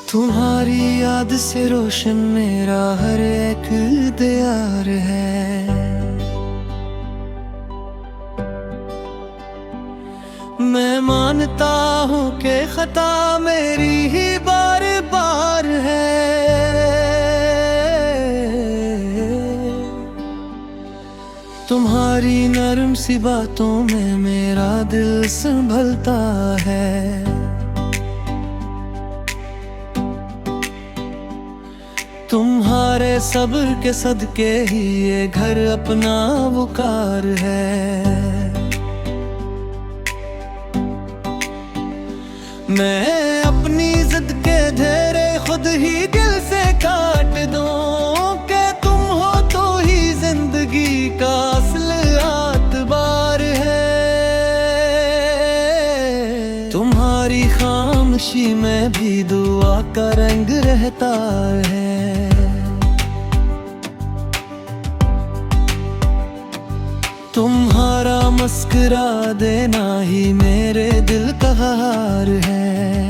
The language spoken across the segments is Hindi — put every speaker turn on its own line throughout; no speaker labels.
तुम्हारी याद से रोशन मेरा हर एक दीवार है। मैं मानता हूँ कि खता मेरी ही बार बार है। तुम्हारी नरम सी बातों में मेरा दिल संभलता है। तुम्हारे सब्र के सदके ही ये घर अपना वकार है। मैं अपनी जिद के घेरे खुद ही दिल से काट दूं कि तुम हो तो ही जिंदगी का असल एतबार है। तुम्हारी खामोशी में भी दुआ का रंग रहता है। तुम्हारा मुस्कुरा देना ही मेरे दिल का हार है।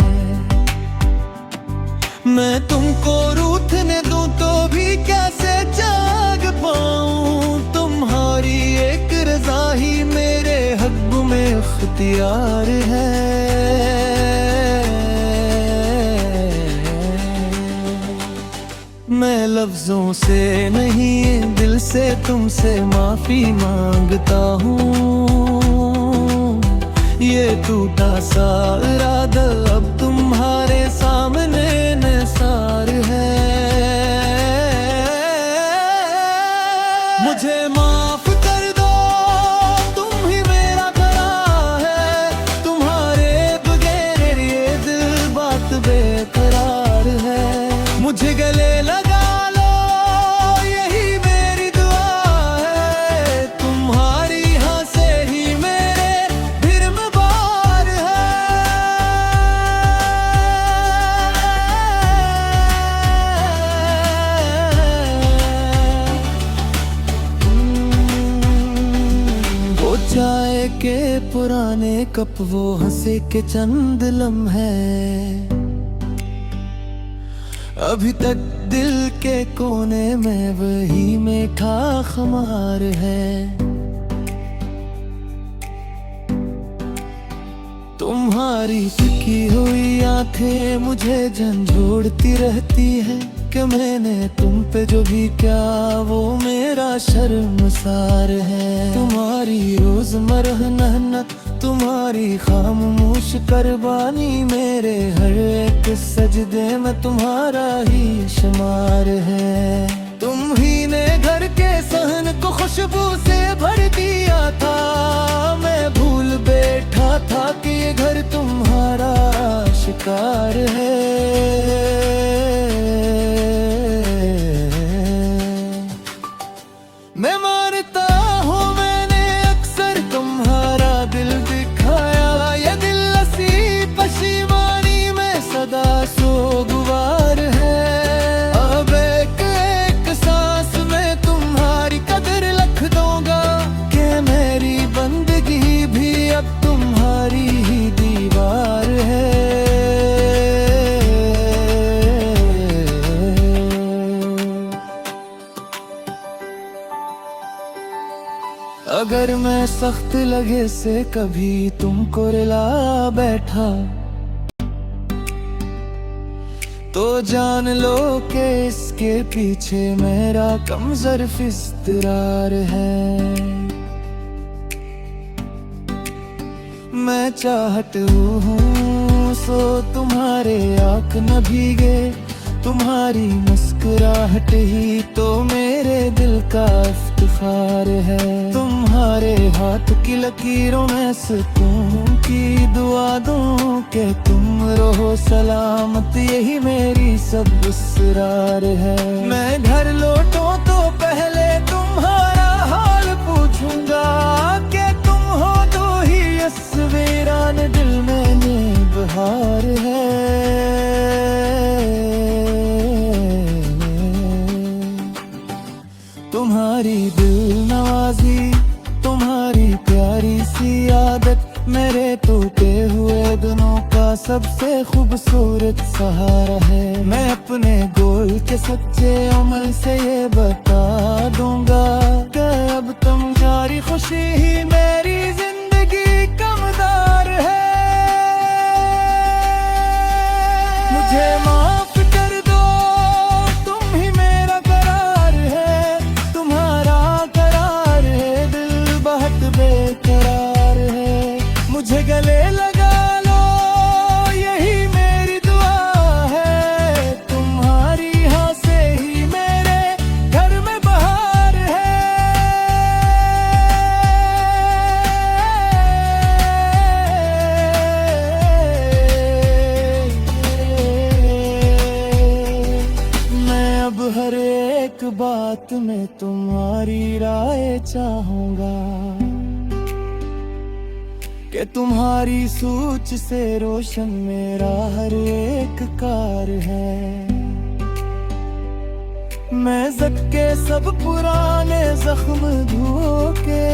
मैं तुमको रूठने दूं तो भी कैसे जाग पाऊं। तुम्हारी एक रज़ा ही मेरे हक़ में इख्तियार है। मैं लफ्जों से नहीं दिल से तुमसे माफी मांगता हूँ। ये टूटा सा इरादा अब तुम्हारे सामने निसार है। मुझे माफ कर दो, तुम ही मेरा करार है। तुम्हारे बगैर ये दिल बात बेकरार है। मुझे गले लगा लो यही मेरी दुआ है। तुम्हारी हाँ से ही मेरे फिर बार है। वो चाय के पुराने कप, वो हंसे के चंद लम्हे, अभी तक दिल के कोने में वही मीठा खुमार है। तुम्हारी झुकी हुई आंखें मुझे झंझोड़ती रहती है कि मैंने तुम पे जो भी क्या वो मेरा शर्मसार है। तुम्हारी रोज़मर्रा मेहनत, तुम्हारी खामोश कुर्बानी मेरे हर एक सजदे में तुम्हारा ही शुमार है। तुम ही ने घर के सहन को खुशबू से भर दिया था। मैं भूल बैठा था कि ये घर तुम्हारा शिकार है। मैं मानता हूँ मैंने अक्सर तुम्हारा दिल दिखाया। ये दिल असी पशिमानी में सदा सोगवार है। अब एक एक सांस में तुम्हारी कदर लिख दूंगा कि मेरी बंदगी भी अब तुम्हारी ही दीवार है। अगर मैं सख्त लगे से कभी तुमको रुला बैठा तो जान लो कि इसके पीछे मेरा कमजोर इस्तरार है। मैं चाहता हूँ सो तुम्हारे आँख न भीगे। तुम्हारी मुस्कुराहट ही तो मेरे दिल का इफ्तिखार है। तुम्हारे हाथ की लकीरों में सुकून की दुआ दूं कि तुम रहो सलामत, यही मेरी सब इसरार है। मैं घर लौटूं तो पहले तुम्हारा हाल पूछूंगा कि तुम हो तो ही इस वीरान दिल में बहार है। तुम्हारी दिल नवाजी, तुम्हारी प्यारी सी आदत मेरे टूटे हुए दिनों का सबसे खूबसूरत सहारा है। मैं अपने गोल के सच्चे अमल से ये बता दूंगा कि अब तुम्हारी खुशी ही मेरी जिंदगी का मदार है। मुझे माफ कर दो, तुम ही मेरा करार है। तुम्हारा करार है, दिल बहुत बेकरार है। मुझे गले लगा लो, यही मेरी दुआ है। तुम्हारी हाँ से ही मेरे घर में बहार है। मैं अब हर एक बात में तुम्हारी राय चाहूंगा कि तुम्हारी सोच से रोशन मेरा हर एक कार है। मैं के सब पुराने जख्म धो के